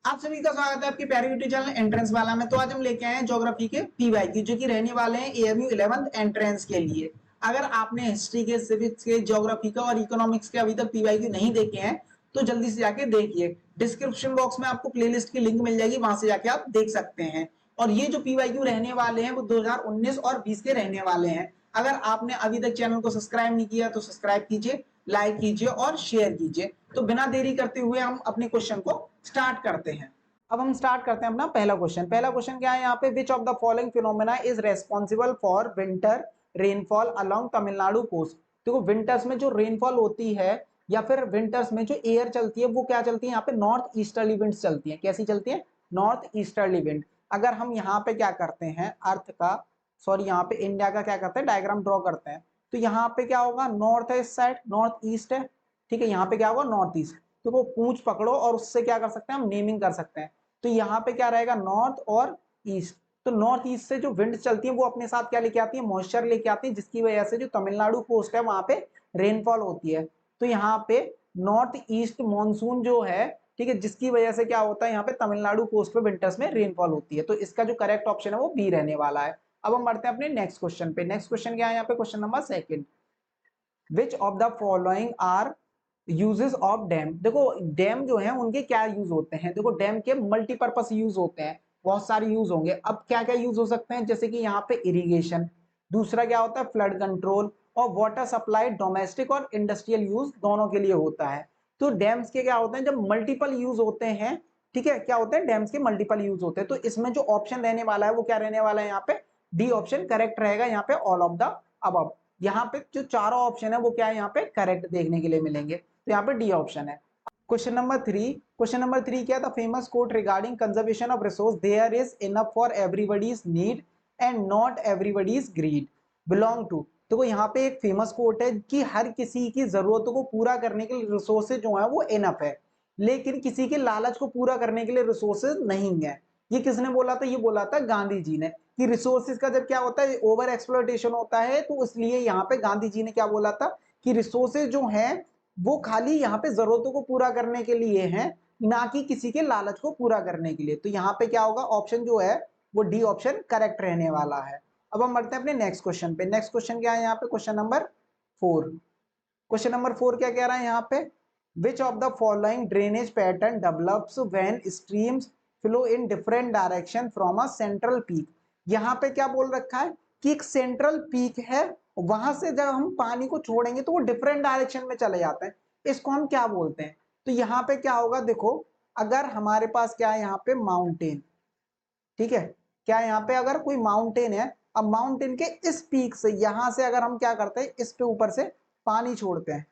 आप सभी का स्वागत है आपके प्यारे यूट्यूब चैनल एंट्रेंस वाला में। तो आज हम लेके आए हैं ज्योग्राफी के पीवाईक्यू जो कि रहने वाले हैं एएमयू 11th एंट्रेंस के लिए। अगर आपने हिस्ट्री के, सिविक्स के, ज्योग्राफी का और इकोनॉमिक्स के अभी तक पीवाईक्यू नहीं देखे हैं तो जल्दी से जाके देखिए। डिस्क्रिप्शन बॉक्स में आपको प्लेलिस्ट की लिंक मिल जाएगी, वहां से जाके आप देख सकते हैं। और ये जो पीवाईक्यू रहने वाले हैं वो 2019 और 20 के रहने वाले हैं। अगर आपने अभी तक चैनल को सब्सक्राइब नहीं किया तो सब्सक्राइब कीजिए, लाइक कीजिए और शेयर कीजिए। तो बिना देरी करते हुए हम अपने क्वेश्चन को स्टार्ट करते हैं। अब हम स्टार्ट करते हैं अपना पहला क्वेश्चन। पहला क्वेश्चन क्या है यहाँ पे, which of the following phenomena is responsible for winter rainfall along Tamil Nadu coast. देखो विंटर्स में जो रेनफॉल होती है या फिर विंटर्स में जो एयर चलती है वो क्या चलती है, यहाँ पे नॉर्थ ईस्टर्ली विंड्स चलती है। कैसी चलती है? North easterly wind. अगर हम यहाँ पे क्या करते हैं अर्थ का, सॉरी यहाँ पे इंडिया का क्या करते हैं, डायग्राम ड्रॉ करते हैं। तो यहाँ पे क्या होगा, नॉर्थ है इस साइड, नॉर्थ ईस्ट है, ठीक है। यहाँ पे क्या होगा, नॉर्थ ईस्ट। तो वो पूंछ पकड़ो और उससे क्या कर सकते हैं हम, नेमिंग कर सकते हैं। तो यहाँ पे क्या रहेगा, नॉर्थ और ईस्ट। तो नॉर्थ ईस्ट से जो विंड चलती है वो अपने साथ क्या लेके आती है, मॉइस्चर लेके आती है, जिसकी वजह से जो तमिलनाडु कोस्ट है वहां पे रेनफॉल होती है। तो यहाँ पे नॉर्थ ईस्ट मॉनसून जो है, ठीक है, जिसकी वजह से क्या होता है यहाँ पे तमिलनाडु कोस्ट पे विंटर्स में रेनफॉल होती है। तो इसका जो करेक्ट ऑप्शन है वो बी रहने वाला है। अब हम बढ़ते हैं अपने नेक्स्ट क्वेश्चन पे। नेक्स्ट क्वेश्चन क्या है यहाँ पे, question number second, which of the following are uses of dam. देखो डैम जो है उनके क्या यूज होते हैं, देखो डैम के मल्टीपर्पस यूज होते हैं, बहुत सारे यूज होंगे। अब क्या क्या यूज हो सकते हैं, जैसे कि यहाँ पे इरिगेशन, दूसरा क्या होता है फ्लड कंट्रोल, और वाटर सप्लाई डोमेस्टिक और इंडस्ट्रियल यूज दोनों के लिए होता है। तो डैम्स के क्या होते हैं, जब मल्टीपल यूज होते हैं, ठीक है, क्या होते हैं डैम्स के मल्टीपल यूज होते हैं। तो इसमें जो ऑप्शन रहने वाला है वो क्या रहने वाला है, यहाँ पे डी ऑप्शन करेक्ट रहेगा। यहाँ पे ऑल ऑफ द अबव, यहाँ पे जो चारों ऑप्शन है वो क्या है यहाँ पे करेक्ट देखने के लिए मिलेंगे। तो यहाँ पे डी ऑप्शन है। क्वेश्चन नंबर 3 क्या था, famous quote regarding conservation of resource, there is enough for everybody's need and not everybody's greed belong to. देखो यहाँ पे एक फेमस कोट है कि हर किसी की जरूरतों को पूरा करने के लिए रिसोर्सेज जो है वो इनफ है, लेकिन किसी के लालच को पूरा करने के लिए रिसोर्सेज नहीं है। ये किसने बोला था, ये बोला था गांधी जी ने, कि रिसोर्सेज का जब क्या होता है ओवर एक्सप्लॉयटेशन होता है, तो इसलिए यहाँ पे गांधी जी ने क्या बोला था कि रिसोर्सेज जो हैं वो खाली यहाँ पे जरूरतों को पूरा करने के लिए हैं, ना कि किसी के लालच को पूरा करने के लिए। तो यहाँ पे क्या होगा, ऑप्शन जो है वो डी ऑप्शन करेक्ट रहने वाला है। अब हम बढ़ते हैं अपने नेक्स्ट क्वेश्चन पे। नेक्स्ट क्वेश्चन क्या है यहाँ पे, क्वेश्चन नंबर 4। क्वेश्चन नंबर 4 क्या कह रहा है यहाँ पे, which of the following drainage pattern develops when streams flow in different direction from a central peak. यहाँ पे क्या बोल रखा है कि एक सेंट्रल पीक है, वहां से जब हम पानी को छोड़ेंगे तो वो डिफरेंट डायरेक्शन में चले जाते हैं। इसको हम क्या बोलते हैं? तो यहाँ पे क्या होगा, देखो अगर हमारे पास क्या है यहाँ पे माउंटेन, ठीक है, क्या यहाँ पे अगर कोई माउंटेन है, अब माउंटेन के इस पीक से यहां से अगर हम क्या करते हैं इस पे ऊपर से पानी छोड़ते हैं,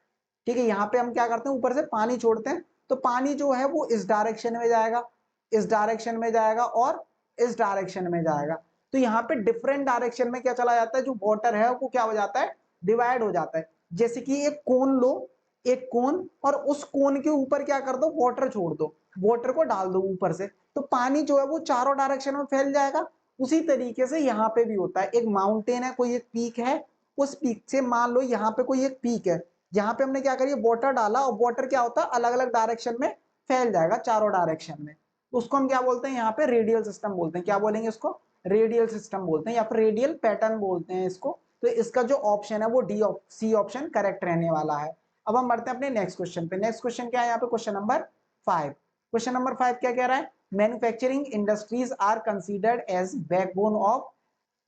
ठीक है, यहाँ पे हम क्या करते हैं ऊपर से पानी छोड़ते हैं, तो पानी जो है वो इस डायरेक्शन में जाएगा, इस डायरेक्शन में जाएगा और इस डायरेक्शन में जाएगा। तो यहाँ पे डिफरेंट डायरेक्शन में क्या चला जाता है, जो वाटर है वो क्या हो जाता है, डिवाइड हो जाता है। जैसे कि एक कोन लो, एक कोन, और उस कोन के ऊपर क्या कर दो, वाटर छोड़ दो, वाटर को डाल दो ऊपर से, तो पानी जो है वो चारों डायरेक्शन में फैल जाएगा। उसी तरीके से यहाँ पे भी होता है, एक माउंटेन है, कोई एक पीक है, उस पीक से मान लो यहाँ पे कोई एक पीक है, यहाँ पे हमने क्या करिए वाटर डाला, और वाटर क्या होता है अलग अलग डायरेक्शन में फैल जाएगा चारों डायरेक्शन में। उसको हम क्या बोलते हैं यहाँ पे, रेडियल सिस्टम बोलते हैं। क्या बोलेंगे इसको, रेडियल सिस्टम बोलते हैं या फिर रेडियल पैटर्न बोलते हैं इसको। तो इसका जो ऑप्शन है वो सी ऑप्शन करेक्ट रहने वाला है। अब हम बढ़ते हैं अपने नेक्स्ट क्वेश्चन पे। नेक्स्ट क्वेश्चन क्या है यहाँ पे, क्वेश्चन नंबर 5। क्वेश्चन नंबर 5 क्या कह रहा है, manufacturing industries are considered as backbone of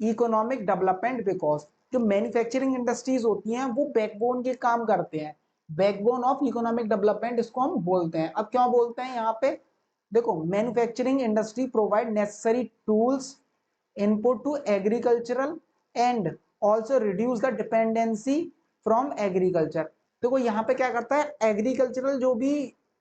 economic development because. जो मैन्युफैक्चरिंग इंडस्ट्रीज होती हैं वो बैकबोन के काम करते हैं, बैकबोन ऑफ इकोनॉमिक डेवलपमेंट इसको हम बोलते हैं। अब क्यों बोलते हैं यहाँ पे, देखो manufacturing industry provide necessary tools input to agricultural and also reduce the dependency from agriculture. देखो यहाँ पे क्या करता है, एग्रीकल्चरल जो भी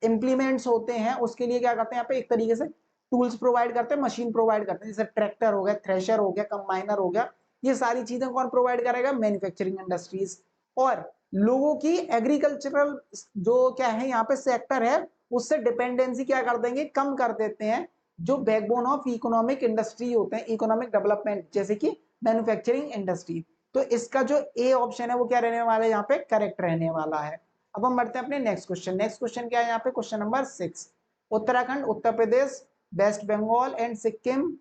इंप्लीमेंट्स होते हैं उसके लिए क्या करते हैं यहाँ पे एक तरीके से टूल्स प्रोवाइड करते हैं, मशीन प्रोवाइड करते हैं, जैसे ट्रैक्टर हो गया, थ्रेशर हो गया, कंबाइनर हो गया। ये सारी चीजें कौन प्रोवाइड करेगा, मैन्युफैक्चरिंग इंडस्ट्रीज। और लोगों की एग्रीकल्चरल जो क्या है यहाँ पे सेक्टर है उससे डिपेंडेंसी क्या कर देंगे, कम कर देते हैं। जो बैकबोन ऑफ इकोनॉमिक इंडस्ट्री होते हैं, इकोनॉमिक डेवलपमेंट, जैसे कि मैन्युफैक्चरिंग इंडस्ट्री। तो इसका जो ए ऑप्शन है वो क्या रहने वाला है यहाँ पे, करेक्ट रहने वाला है। अब हम बढ़ते हैं अपने नेक्स्ट क्वेश्चन। नेक्स्ट क्वेश्चन क्या है यहाँ पे, question number 6। Uttarakhand, Uttar Pradesh, West Bengal and Sikkim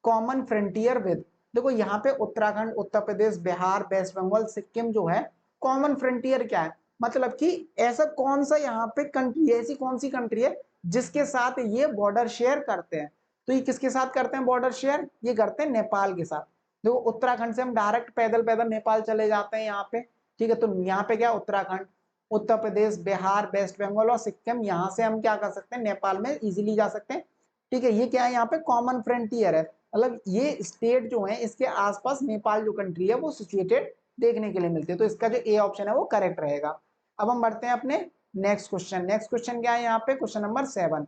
common frontier with. देखो यहाँ पे उत्तराखंड, उत्तर प्रदेश, बिहार, वेस्ट बंगाल, सिक्किम जो है कॉमन फ्रंटियर क्या है, मतलब कि ऐसा कौन सा यहाँ पे कंट्री, ऐसी कौन सी कंट्री है जिसके साथ ये बॉर्डर शेयर करते हैं। तो ये किसके साथ करते हैं बॉर्डर शेयर, ये करते हैं नेपाल के साथ। देखो उत्तराखंड से हम डायरेक्ट पैदल पैदल नेपाल चले जाते हैं यहाँ पे, ठीक है। तो यहाँ पे क्या उत्तराखंड, उत्तर प्रदेश, बिहार, वेस्ट बंगाल और सिक्किम, यहाँ से हम क्या कर सकते हैं नेपाल में इजीली जा सकते हैं, ठीक है। ये क्या है यहाँ पे कॉमन फ्रंटियर है, मतलब ये स्टेट जो है इसके आसपास नेपाल जो कंट्री है वो सिचुएटेड देखने के लिए मिलती है। तो इसका जो ए ऑप्शन है वो करेक्ट रहेगा। अब हम बढ़ते हैं अपने नेक्स्ट क्वेश्चन। नेक्स्ट क्वेश्चन क्या है यहाँ पे, question number 7,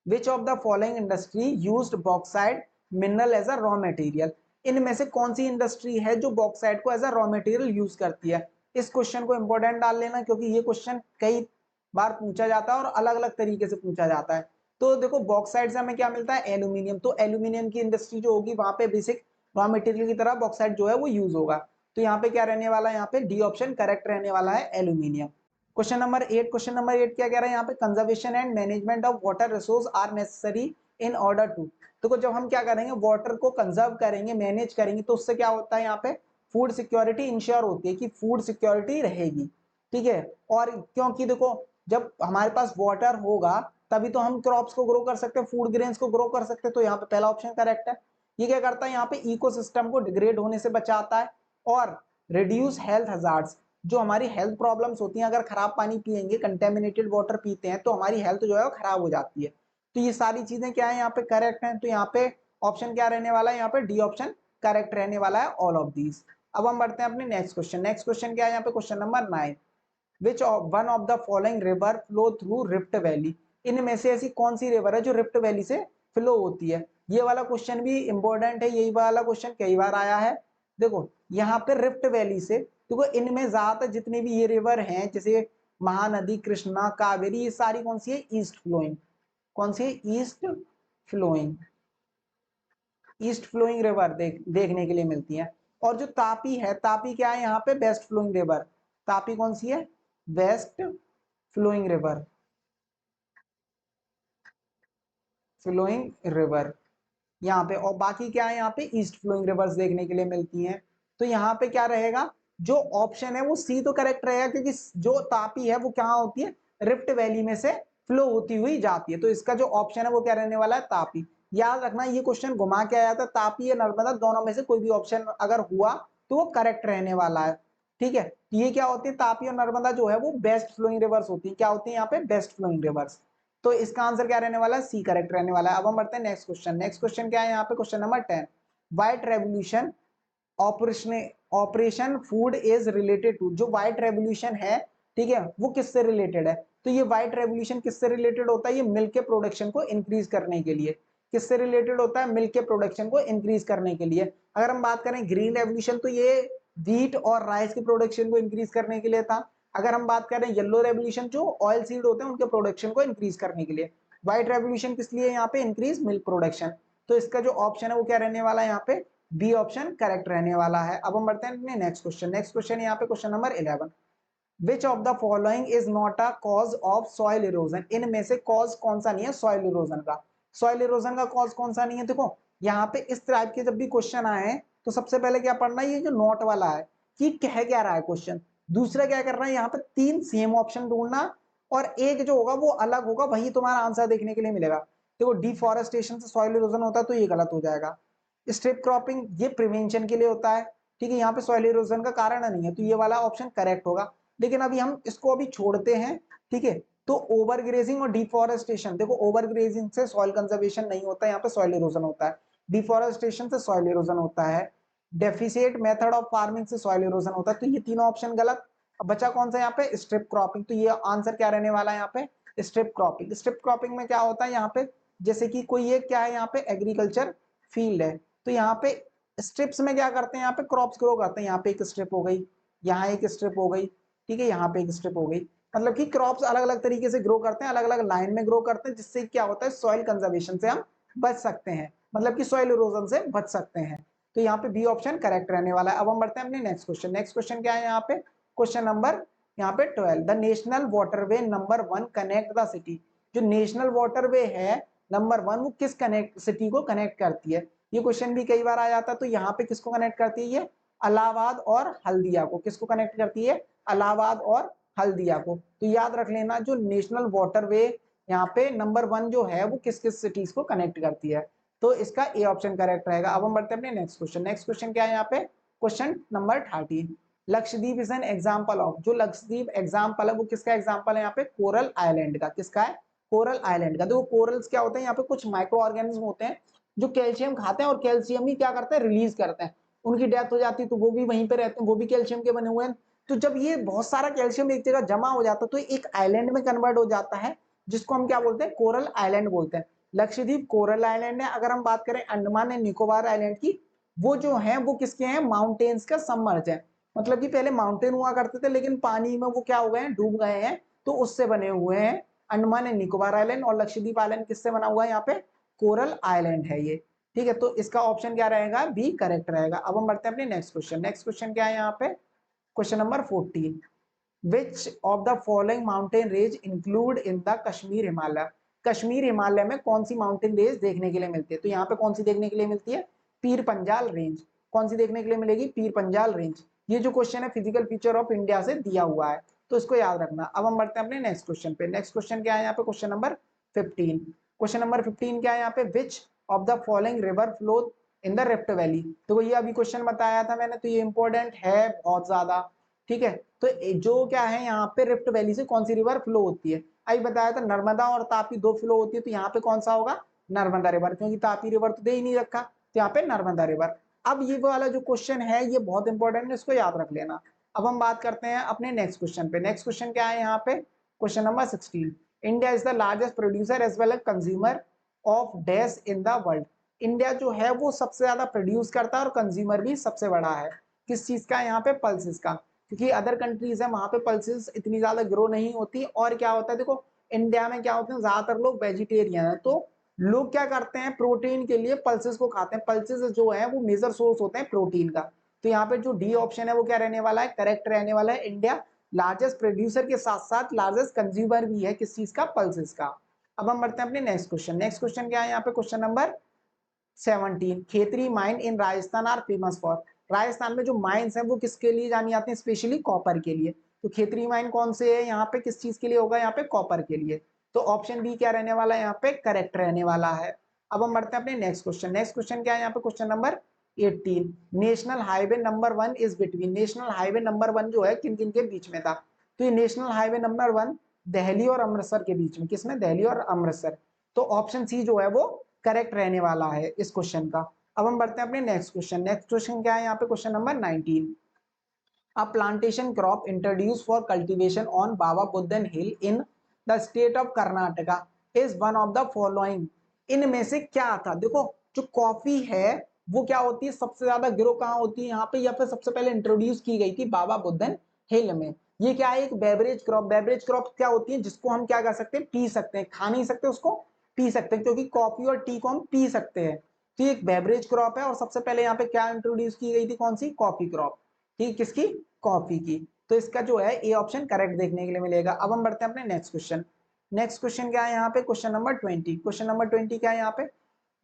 which of the following industry used bauxite mineral as a raw material. इनमें से कौन सी इंडस्ट्री है जो बॉक्साइट को as a raw material use करती है। इस क्वेश्चन को इंपॉर्टेंट डाल लेना, क्योंकि ये क्वेश्चन कई बार पूछा जाता है और अलग अलग तरीके से पूछा जाता है। तो देखो बॉक्साइट से हमें क्या मिलता है, एल्यूमिनियम। तो एल्यूमिनियम की इंडस्ट्री जो होगी वहां पे बेसिक रॉ मटेरियल की तरह बॉक्साइट जो है वो यूज होगा। तो यहाँ पे क्या रहने वाला है, यहाँ पे डी ऑप्शन करेक्ट रहने वाला है, एल्यूमिनियम। क्वेश्चन नंबर 8 क्या कह रहा है यहाँ पे, conservation and management of water resource are necessary in order to. देखो जब हम क्या करेंगे, वाटर को कंजर्व करेंगे, मैनेज करेंगे, तो उससे क्या होता है यहाँ पे फूड सिक्योरिटी इंश्योर होती है, कि फूड सिक्योरिटी रहेगी, ठीक है। और क्योंकि देखो जब हमारे पास वाटर होगा तभी तो हम क्रॉप्स को ग्रो कर सकते हैं, फूड ग्रेन्स को ग्रो कर सकते हैं। तो यहाँ पे पहला ऑप्शन करेक्ट है। ये क्या करता है यहाँ पे इकोसिस्टम को डिग्रेड होने से बचाता है और रिड्यूस हेल्थ हजार्ड्स, जो हमारी हेल्थ प्रॉब्लम्स होती हैं, अगर खराब पानी पिएंगे, कंटेमिनेटेड वाटर पीते हैं तो हमारी हेल्थ जो है वो खराब हो जाती है। तो ये सारी चीजें क्या है यहाँ पे करेक्ट हैं। तो यहाँ पे ऑप्शन क्या रहने वाला है, यहाँ पे डी ऑप्शन करेक्ट रहने वाला है, ऑल ऑफ दीज। अब हम बढ़ते हैं अपने नेक्स्ट क्वेश्चन। नेक्स्ट क्वेश्चन क्या है यहाँ पे, question number 9, which one of the following river flow through rift valley. इनमें से ऐसी कौन सी रिवर है जो रिफ्ट वैली से फ्लो होती है। ये वाला क्वेश्चन भी इंपॉर्टेंट है, यही वाला क्वेश्चन कई बार आया है। देखो यहाँ पे रिफ्ट वैली से, देखो इनमें ज्यादातर जितने भी ये रिवर हैं जैसे महानदी, कृष्णा, कावेरी, ये सारी कौन सी है, ईस्ट फ्लोइंग। कौन सी है, east flowing. East flowing river देखने के लिए मिलती है। और जो तापी है, तापी क्या है यहाँ पे, वेस्ट फ्लोइंग रिवर। तापी कौन सी है, west flowing river, flowing river यहाँ पे। और बाकी क्या है यहाँ पे, ईस्ट फ्लोइंग रिवर्स देखने के लिए मिलती हैं। तो यहाँ पे क्या रहेगा, जो ऑप्शन है वो सी तो करेक्ट रहेगा, क्योंकि जो तापी है वो कहाँ होती है, रिफ्ट वैली में से फ्लो होती हुई जाती है। तो इसका जो ऑप्शन है वो क्या रहने वाला है, तापी। याद रखना ये क्वेश्चन घुमा के आया था, तापी या नर्मदा दोनों में से कोई भी ऑप्शन अगर हुआ तो वो करेक्ट रहने वाला है, ठीक है। तो ये क्या होती है, तापी और नर्मदा जो है वो बेस्ट फ्लोइंग रिवर्स होती है। क्या होती है यहाँ पे, बेस्ट फ्लोइंग रिवर्स। तो इसका आंसर क्या रहने वाला है, सी करेक्ट रहने वाला है। अब हम बढ़ते हैं नेक्स्ट क्वेश्चन। नेक्स्ट क्वेश्चन क्या है यहाँ पे, question number 10, white revolution operation operation food is related to. जो व्हाइट रेवोल्यूशन है, ठीक है, वो किससे रिलेटेड है। तो ये व्हाइट रेवोल्यूशन किससे रिलेटेड होता है, ये मिल्क के प्रोडक्शन को इंक्रीज करने के लिए। किससे रिलेटेड होता है, मिल्क के प्रोडक्शन को इंक्रीज करने के लिए। अगर हम बात करें ग्रीन रेवोल्यूशन तो ये व्हीट और राइस के प्रोडक्शन को इंक्रीज करने के लिए था। अगर हम बात करें येलो रेवोल्यूशन, जो ऑयल सीड होते हैं उनके प्रोडक्शन को इंक्रीज करने के लिए। व्हाइट रेवोल्यूशन किस लिए यहाँ पे, इंक्रीज मिल्क प्रोडक्शन। तो इसका जो ऑप्शन है वो क्या रहने वाला है यहाँ पे, बी ऑप्शन करेक्ट रहने वाला है। अब हम बढ़ते हैं नेक्स्ट क्वेश्चन। नेक्स्ट क्वेश्चन यहाँ पे question number 11, which of the following is not a cause of soil erosion. इनमें से कॉज कौन सा नहीं है सॉइल इरोजन का। सॉइल इरोजन का कॉज कौन सा नहीं है। देखो यहाँ पे इस टाइप के जब भी क्वेश्चन आए तो सबसे पहले क्या पढ़ना है, ये जो नोट वाला है कि कह क्या रहा है क्वेश्चन। दूसरा क्या करना है, यहाँ पे 3 सेम ऑप्शन ढूंढना और एक जो होगा वो अलग होगा, वही तुम्हारा आंसर देखने के लिए मिलेगा। देखो डिफॉरेस्टेशन से सॉइल इरोजन होता है तो ये गलत हो जाएगा। स्ट्रिप क्रॉपिंग ये प्रिवेंशन के लिए होता है, ठीक है, यहाँ पे सॉइल इरोजन का कारण नहीं है, तो ये वाला ऑप्शन करेक्ट होगा। लेकिन अभी हम इसको अभी छोड़ते हैं, ठीक है। तो ओवर ग्रेजिंग और डिफॉरेस्टेशन, देखो ओवर ग्रेजिंग से सॉइल कंजर्वेशन नहीं होता है, यहाँ पे सॉइल इरोजन होता है। डिफॉरेस्टेशन से सॉइल इरोजन होता है। डेफिशिएंट मेथड ऑफ फार्मिंग से सॉइल इरोजन होता है। तो ये तीनों ऑप्शन गलत। अब बचा कौन सा यहाँ पे, स्ट्रिप क्रॉपिंग। तो ये आंसर क्या रहने वाला है यहाँ पे, स्ट्रिप क्रॉपिंग। स्ट्रिप क्रॉपिंग में क्या होता है यहाँ पे, जैसे कि कोई ये क्या है यहाँ पे एग्रीकल्चर फील्ड है, तो यहाँ पे स्ट्रिप्स में क्या करते हैं, यहाँ पे क्रॉप्स ग्रो करते हैं। यहाँ पे एक स्ट्रिप हो गई, यहाँ एक स्ट्रिप हो गई, ठीक है, यहाँ पे एक स्ट्रिप हो गई। मतलब कि क्रॉप्स अलग अलग तरीके से ग्रो करते हैं, अलग अलग लाइन में ग्रो करते हैं, जिससे क्या होता है सॉइल कंजर्वेशन से हम बच सकते हैं, मतलब कि सॉइल इरोजन से बच सकते हैं। तो यहाँ पे बी ऑप्शन करेक्ट रहने वाला है। अब हम बढ़ते हैं अपने नेक्स्ट क्वेश्चन। नेक्स्ट क्वेश्चन क्या है यहाँ पे, क्वेश्चन नंबर यहाँ पे 12, the national waterway number 1 connect the city. जो नेशनल वाटरवे है नंबर 1 वो किस कनेक्ट सिटी को कनेक्ट करती है? ये क्वेश्चन भी कई बार आ जाता है। तो यहाँ पे किसको कनेक्ट करती है? ये इलाहाबाद और हल्दिया को। किसको कनेक्ट करती है? इलाहाबाद और हल्दिया को। तो याद रख लेना जो नेशनल वाटरवे यहाँ पे नंबर 1 जो है वो किस किस सिटीज को कनेक्ट करती है। तो इसका ए ऑप्शन करेक्ट रहेगा। अब हम बढ़ते हैं अपने नेक्स्ट क्वेश्चन। नेक्स्ट क्वेश्चन क्या है यहाँ पे? Question number 13। Lakshadweep is an example of, जो लक्षद्वीप एग्जाम्पल है वो किसका एग्जाम्पल है यहाँ पे? कोरल आइलैंड का। किसका है? कोरल आइलैंड का। देखो कोरल्स क्या होते हैं, यहाँ पे कुछ माइक्रो ऑर्गेनिज्म होते हैं जो कैल्शियम खाते हैं और कैल्शियम ही क्या करते हैं? रिलीज करते हैं। उनकी डेथ हो जाती है तो वो भी वहीं पे रहते हैं, वो भी कैल्शियम के बने हुए हैं। तो जब ये बहुत सारा कैल्शियम एक जगह जमा हो जाता है तो एक आइलैंड में कन्वर्ट हो जाता है, जिसको हम क्या बोलते हैं? कोरल आइलैंड बोलते हैं। लक्षद्वीप कोरल आइलैंड है। अगर हम बात करें अंडमान एंड निकोबार आइलैंड की, वो जो है वो किसके हैं? माउंटेन्स का सबमर्ज है। मतलब कि पहले माउंटेन हुआ करते थे लेकिन पानी में वो क्या हो गए हैं? डूब गए हैं। तो उससे बने हुए हैं अंडमान एंड निकोबार आइलैंड। और लक्षद्वीप आइलैंड किससे बना हुआ है? यहाँ पे कोरल आइलैंड है ये। ठीक है, तो इसका ऑप्शन क्या रहेगा? बी करेक्ट रहेगा। अब हम बढ़ते हैं अपने नेक्स्ट क्वेश्चन। नेक्स्ट क्वेश्चन क्या है यहाँ पे? Question number 14। Which of the following mountain range include in the Kashmir Himalaya? Kashmir Himalaya में कौन सी माउंटेन रेंज देखने के लिए मिलती है? तो यहाँ पे कौन सी देखने के लिए मिलती है? पीर पंजाल रेंज। कौन सी देखने के लिए मिलेगी? पीर पंजाल रेंज। ये जो क्वेश्चन है फिजिकल फीचर ऑफ इंडिया से दिया हुआ है, तो इसको याद रखना। अब हम बढ़ते हैं अपने नेक्स्ट क्वेश्चन पे। नेक्स्ट क्वेश्चन क्या है यहाँ पे? Question number 15। क्वेश्चन नंबर 15 क्या है यहाँ पे? Which of the following river flow in the rift valley? तो ये अभी क्वेश्चन बताया था मैंने, तो ये इंपॉर्टेंट है बहुत ज्यादा। ठीक है, तो जो क्या है यहाँ पे रिफ्ट वैली से कौन सी रिवर फ्लो होती है? अभी बताया था नर्मदा और तापी दो फ्लो होती है, तो यहाँ पे कौन सा होगा? नर्मदा रिवर, क्योंकि तापी रिवर तो दे ही नहीं रखा, तो यहाँ पे नर्मदा रिवर। अब ये वाला जो क्वेश्चन है ये बहुत इंपॉर्टेंट है, इसको याद रख लेना। अब हम बात करते हैं अपने नेक्स्ट क्वेश्चन पे। नेक्स्ट क्वेश्चन क्या है यहाँ पे? Question number 16। India is the largest producer as well as consumer of dash in the world? India जो है वो सबसे ज्यादा प्रोड्यूस करता है और कंज्यूमर भी सबसे बड़ा है। किस चीज का? यहाँ पे पल्सेस का। क्योंकि अदर कंट्रीज है वहां पे पल्सेस इतनी ज्यादा ग्रो नहीं होती। और क्या होता है देखो, इंडिया में क्या होते हैं, ज्यादातर लोग वेजिटेरियन है, तो लोग क्या करते हैं? प्रोटीन के लिए पल्सेस को खाते हैं। पल्सेस जो है वो मेजर सोर्स होते हैं प्रोटीन का। तो यहाँ पे जो डी ऑप्शन है वो क्या रहने वाला है? करेक्ट रहने वाला है। इंडिया लार्जेस्ट प्रोड्यूसर के साथ साथ लार्जेस्ट कंज्यूमर भी है। किस चीज का? पल्सेस का। अब हम बढ़ते हैं अपने नेक्स्ट क्वेश्चन। नेक्स्ट क्वेश्चन क्या है यहाँ पे? Question number 17। Khetri mine in Rajasthan are famous for? Rajasthan में जो माइंस हैं वो किसके लिए जानी जाती हैं? स्पेशली कॉपर के लिए। तो खेतरी माइन कौन से है यहाँ पे? किस चीज के लिए होगा? यहाँ पे कॉपर के लिए। तो ऑप्शन बी क्या रहने वाला है? यहाँ पे करेक्ट रहने वाला है। अब हम बढ़ते हैं अपने नेक्स्ट क्वेश्चन। नेक्स्ट क्वेश्चन क्या है यहाँ पे? Question number 18। National highway number 1 is between? National highway number 1 जो है किन किन के बीच में था? तो ये नेशनल हाईवे नंबर 1 दिल्ली और अमृतसर के बीच में। किसमें? दिल्ली और अमृतसर। तो ऑप्शन सी जो है वो करेक्ट रहने वाला है इस क्वेश्चन का। अब हम बढ़ते हैं अपने नेक्स्ट क्वेश्चन। नेक्स्ट क्वेश्चन क्या है यहाँ पे? Question number 19। A plantation crop introduced for cultivation on Baba Budan Hill in the state of Karnataka is one of the following। इनमें से क्या था? देखो जो कॉफी है वो क्या होती है? सबसे ज्यादा ग्रो कहाँ होती है यहाँ पे, या फिर सबसे पहले इंट्रोड्यूस की गई थी बाबा बुदन हिल में। ये क्या है? एक बेवरेज क्रॉप। बेवरेज क्रॉप क्या होती है? जिसको हम क्या कर सकते हैं? पी सकते हैं। खा नहीं सकते उसको, पी सकते हैं, क्योंकि कॉफी और टी को हम पी सकते हैं। तो ये एक बेवरेज क्रॉप है और सबसे पहले यहाँ पे क्या इंट्रोड्यूस की गई थी? कौन सी? Coffee crop. ठीक, किसकी? कॉफी की। तो इसका जो है ए ऑप्शन करेक्ट देखने के लिए मिलेगा। अब हम बढ़ते हैं अपने नेक्स्ट क्वेश्चन। नेक्स्ट क्वेश्चन क्या है यहाँ पे? Question number 20। क्वेश्चन नंबर 20 क्या है यहाँ पे?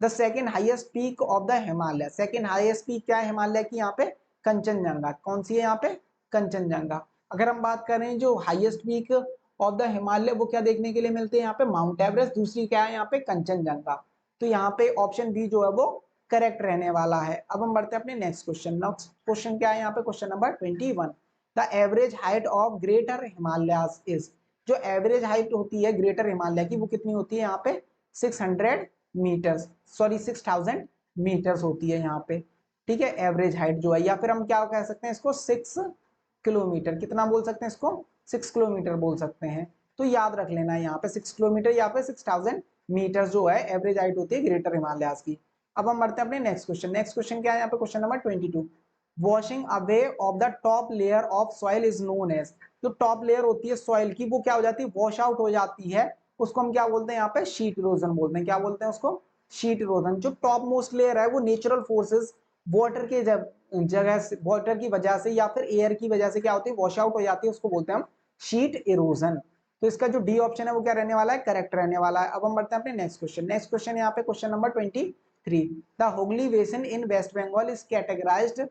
The second highest peak of the Himalaya. Second highest peak क्या है हिमालय की? यहाँ पे कंचनजंगा। कौन सी है यहाँ पे? कंचनजंगा। अगर हम बात करें जो highest peak of the Himalaya वो क्या देखने के लिए मिलते हैं यहाँ पे? Mount Everest. दूसरी क्या है यहाँ पे? कंचनजंगा। तो यहाँ पे ऑप्शन बी जो है वो करेक्ट रहने वाला है। अब हम बढ़ते हैं अपने नेक्स्ट क्वेश्चन। नेक्स्ट क्वेश्चन क्या है यहाँ पे? Question number 21। The average height of greater Himalayas is? जो एवरेज हाइट होती है ग्रेटर हिमालय की वो कितनी होती है यहाँ पे? 600 मीटर्स, सॉरी 6000 मीटर्स होती है यहाँ पे। ठीक है, एवरेज हाइट जो है, या फिर हम क्या कह सकते हैं इसको? 6 किलोमीटर। कितना बोल सकते हैं इसको? 6 किलोमीटर बोल सकते हैं। तो याद रख लेना है यहाँ पे 6 किलोमीटर या फिर 6000 मीटर जो है एवरेज हाइट होती है ग्रेटर हिमालयाज की। अब हम बढ़ते हैं अपने नेक्स्ट क्वेश्चन। नेक्स्ट क्वेश्चन क्या है यहाँ पे? Question number 22। Washing away of the top layer of soil is known as? जो टॉप लेयर होती है सॉइल की वो क्या हो जाती है? वॉश आउट हो जाती है, उसको हम क्या बोलते हैं यहाँ पे? शीट इरोजन बोलते हैं। क्या बोलते हैं उसको? Sheet erosion. जो टॉप मोस्ट लेयर है वो नेचुरल फोर्सेस वाटर के जगह से, वाटर की वजह से या फिर एयर की वजह से क्या होती है? वॉश आउट हो जाती है, उसको बोलते हैं हम शीट इरोजन। तो इसका जो डी ऑप्शन है वो क्या रहने वाला है, करेक्ट रहने वाला है। अब हम बढ़ते हैं अपने नेक्स्ट क्वेश्चन। नेक्स्ट क्वेश्चन यहाँ पे question number 23, the Hooghly basin in West Bengal is categorized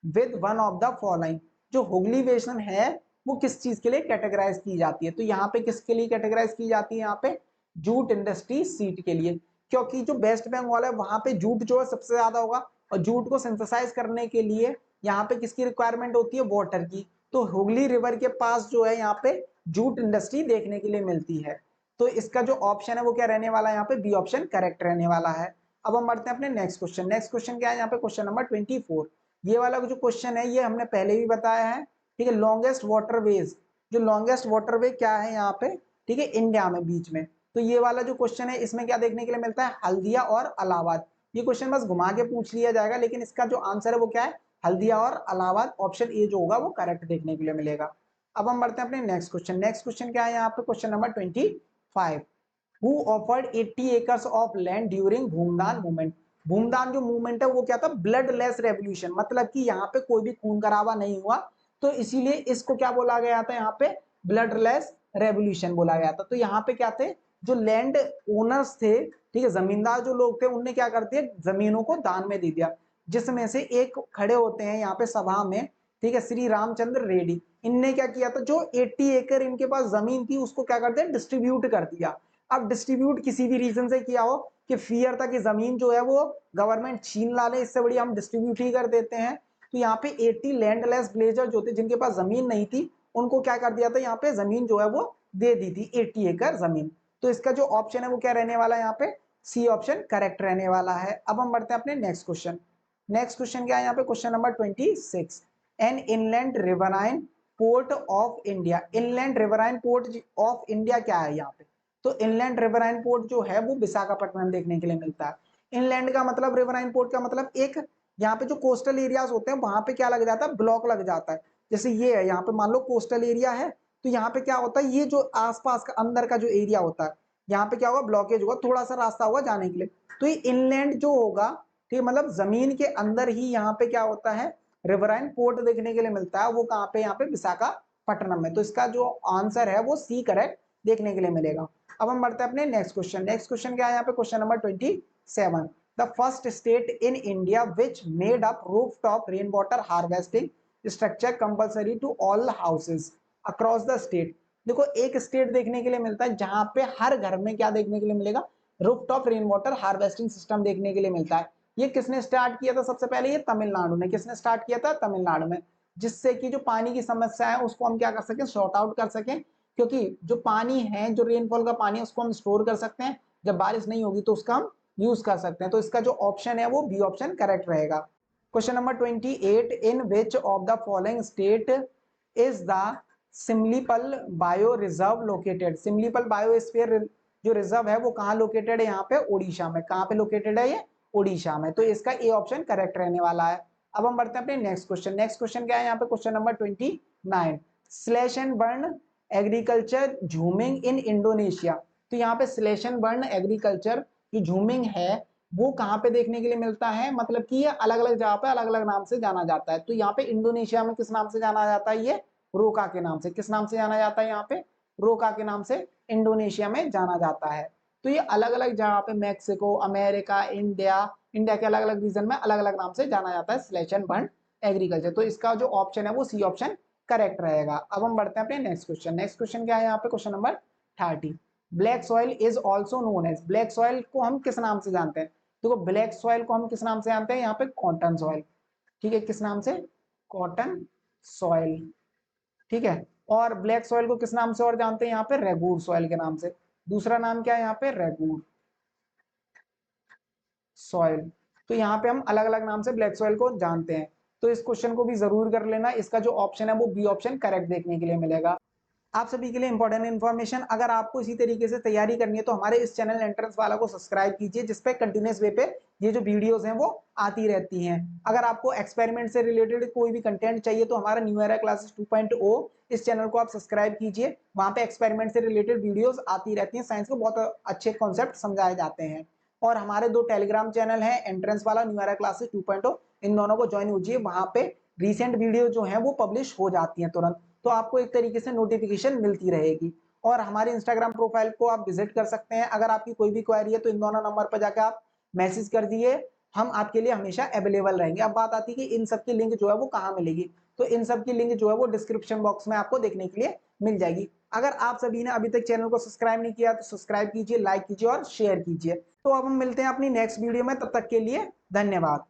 with one of the following. जो हुगली बेसिन है वो किस चीज के लिए कैटेगराइज की जाती है, तो यहाँ पे किसके लिए कैटेगराइज की जाती है, यहाँ पे जूट इंडस्ट्री सीट के लिए, क्योंकि जो वेस्ट बंगाल है वहां पे जूट जो है सबसे ज्यादा होगा, और जूट को सिंथेसाइज करने के लिए यहाँ पे किसकी रिक्वायरमेंट होती है, वाटर की। तो हुगली रिवर के पास जो है यहाँ पे जूट इंडस्ट्री देखने के लिए मिलती है। तो इसका जो ऑप्शन है वो क्या रहने वाला है, यहाँ पे बी ऑप्शन करेक्ट रहने वाला है। अब हम बढ़ते हैं अपने नेक्स्ट क्वेश्चन। नेक्स्ट क्वेश्चन क्या है, यहाँ पे क्वेश्चन नंबर 24। ये वाला जो क्वेश्चन है ये हमने पहले भी बताया है, ठीक है। लॉन्गेस्ट वाटरवेज, जो लॉन्गेस्ट वाटरवे क्या है यहाँ पे, ठीक है, इंडिया में बीच में। तो ये वाला जो क्वेश्चन है इसमें क्या देखने के लिए मिलता है, हल्दिया और इलाहाबाद। ये क्वेश्चन बस घुमा के पूछ लिया जाएगा, लेकिन इसका जो आंसर है वो क्या है, हल्दिया और इलाहाबाद। ऑप्शन ए जो होगा वो करेक्ट देखने के लिए मिलेगा। अब हम बढ़ते हैं अपने नेक्स्ट क्वेश्चन। नेक्स्ट क्वेश्चन क्या है यहाँ पे, question number 25। Who offered 80 acres of land during Bhoodan movement. Bhoodan जो मूवमेंट है वो क्या था, ब्लड लेस रेवोल्यूशन, मतलब कि यहाँ पे कोई भी खून खराबा नहीं हुआ, तो इसीलिए इसको क्या बोला गया था, यहाँ पे ब्लड लेस रेवोल्यूशन बोला गया था। तो यहाँ पे क्या थे, जो लैंड ओनर्स थे, ठीक है, जमींदार जो लोग थे, उनने क्या कर दिया, जमीनों को दान में दे दिया, जिसमें से एक खड़े होते हैं यहाँ पे सभा में, ठीक है, श्री रामचंद्र रेड्डी। इनने क्या किया था, जो 80 एकड़ इनके पास जमीन थी उसको क्या करते हैं, डिस्ट्रीब्यूट कर दिया। अब डिस्ट्रीब्यूट किसी भी रीजन से किया हो, कि फियर था कि जमीन जो है वो गवर्नमेंट छीन ला ले, इससे बढ़िया हम डिस्ट्रीब्यूट ही कर देते हैं। तो यहाँ पे 80 लैंडलेस विलेजर जो थे, जिनके पास जमीन नहीं थी, उनको क्या कर दिया था, यहाँ पे जमीन जो है वो दे दी थी, 80 एकड़ जमीन। तो इसका जो ऑप्शन है वो क्या रहने वाला है, यहाँ पे सी ऑप्शन करेक्ट रहने वाला है। अब हम बढ़ते हैं अपने नेक्स्ट क्वेश्चन। नेक्स्ट क्वेश्चन क्या है यहाँ पे, question number 26। An inland riverine port of India. Inland riverine port of India क्या है यहाँ पे, तो इनलैंड रिवराइन पोर्ट जो है वो विशाखापट्टनम देखने के लिए मिलता है। इनलैंड का मतलब, रिवराइन पोर्ट का मतलब, एक यहाँ पे जो कोस्टल एरियाज होते हैं वहां पे क्या लग जाता है, ब्लॉक लग जाता है। जैसे ये है, यहाँ पे मान लो कोस्टल एरिया है, तो यहाँ पे क्या होता है, ये जो आसपास का अंदर का जो एरिया होता है, यहाँ पे क्या होगा, ब्लॉकेज होगा, थोड़ा सा रास्ता होगा जाने के लिए। तो ये इनलैंड जो होगा, ठीक, मतलब जमीन के अंदर ही यहाँ पे क्या होता है, रिवराइन पोर्ट देखने के लिए मिलता है। वो कहाँ पे, यहाँ पे विशाखापट्टनम में। तो इसका जो आंसर है वो सी करेक्ट देखने के लिए मिलेगा। अब हम बढ़ते हैं अपने नेक्स्ट क्वेश्चन। नेक्स्ट क्वेश्चन क्या है यहाँ पे, question number 27। The first state in India which made up rooftop rain water harvesting structure compulsory to all houses across the state. देखो एक स्टेट देखने के लिए मिलता है जहां पे हर घर में क्या देखने के लिए मिलेगा, rooftop rain water harvesting system देखने के लिए मिलता है। ये किसने स्टार्ट किया था, सबसे पहले ये तमिलनाडु ने। किसने स्टार्ट किया था, तमिलनाडु में, जिससे कि जो पानी की समस्या है उसको हम क्या कर सकें, सॉर्ट आउट कर सकें। क्योंकि जो पानी है, जो रेनफॉल का पानी है, उसको हम स्टोर कर सकते हैं, जब बारिश नहीं होगी तो उसका हम यूज कर सकते हैं। तो इसका जो ऑप्शन है वो बी ऑप्शन करेक्ट रहेगा। Question number 28। In which of the following state is the Similipal bio reserve located. Similipal biosphere जो रिजर्व है वो कहाँ लोकेटेड है, यहाँ पे उड़ीसा में। कहाँ पे लोकेटेड है ये, उड़ीसा में। तो इसका ए ऑप्शन करेक्ट रहने वाला है। अब हम बढ़ते हैं अपने नेक्स्ट क्वेश्चन। नेक्स्ट क्वेश्चन क्या है यहाँ पे, question number 29। Slash and burn agriculture jhuming in Indonesia. तो यहाँ पे स्लैश एंड बर्न एग्रीकल्चर जो झूमिंग है वो कहाँ पे देखने के लिए मिलता है, मतलब कि ये अलग अलग जगह पे अलग अलग नाम से जाना जाता है। तो यहाँ पे इंडोनेशिया में किस नाम से जाना जाता है, ये रोका के नाम से। किस नाम से जाना जाता है, यहाँ पे रोका के नाम से इंडोनेशिया में जाना जाता है। तो ये अलग अलग जगह पे, मैक्सिको, अमेरिका, इंडिया, इंडिया के अलग अलग रीजन में अलग अलग नाम से जाना जाता है स्लैश एंड बर्न एग्रीकल्चर। तो इसका जो ऑप्शन है वो सी ऑप्शन करेक्ट रहेगा। अब हम बढ़ते हैं अपने नेक्स्ट क्वेश्चन। नेक्स्ट क्वेश्चन क्या है यहाँ पे, question number 30। Black soil is also known as. Black soil को हम किस नाम से जानते हैं, देखो ब्लैक सॉइल को हम किस नाम से जानते हैं, यहाँ पे कॉटन सॉइल, ठीक है, किस नाम से, कॉटन सॉइल, ठीक है। और ब्लैक सॉइल को किस नाम से और जानते हैं, यहाँ पे रेगूर सॉइल के नाम से। दूसरा नाम क्या है यहाँ पे, रेगूर सॉइल। तो यहाँ पे हम अलग अलग नाम से ब्लैक सॉइल को जानते हैं। तो इस क्वेश्चन को भी जरूर कर लेना। इसका जो ऑप्शन है वो बी ऑप्शन करेक्ट देखने के लिए मिलेगा। आप सभी के लिए इंपॉर्टेंट इन्फॉर्मेशन, अगर आपको इसी तरीके से तैयारी करनी है तो हमारे इस चैनल एंट्रेंस वाला को सब्सक्राइब कीजिए, जिसपे कंटिन्यूस वे पे ये जो वीडियोस हैं वो आती रहती हैं। अगर आपको एक्सपेरिमेंट से रिलेटेड कोई भी कंटेंट चाहिए तो हमारा न्यू एरा क्लासेस 2.0 इस चैनल को आप सब्सक्राइब कीजिए। वहां पे एक्सपेरिमेंट से रिलेटेड वीडियोस आती रहती हैं, साइंस के बहुत अच्छे कॉन्सेप्ट समझाए जाते हैं। और हमारे दो टेलीग्राम चैनल है, एंट्रेंस वाला, न्यू एरा क्लासेस 2.0, इन दोनों को ज्वाइन कीजिए। वहां पे रिसेंट वीडियो जो है वो पब्लिश हो जाती है तुरंत, तो आपको एक तरीके से नोटिफिकेशन मिलती रहेगी। और हमारे इंस्टाग्राम प्रोफाइल को आप विजिट कर सकते हैं। अगर आपकी कोई भी क्वेरी है तो इन दोनों नंबर पर जाकर आप मैसेज कर दिए, हम आपके लिए हमेशा अवेलेबल रहेंगे। अब बात आती है कि इन सब की लिंक जो है वो कहाँ मिलेगी, तो इन सब की लिंक जो है वो डिस्क्रिप्शन बॉक्स में आपको देखने के लिए मिल जाएगी। अगर आप सभी ने अभी तक चैनल को सब्सक्राइब नहीं किया तो सब्सक्राइब कीजिए, लाइक कीजिए और शेयर कीजिए। तो अब हम मिलते हैं अपनी नेक्स्ट वीडियो में, तब तक के लिए धन्यवाद।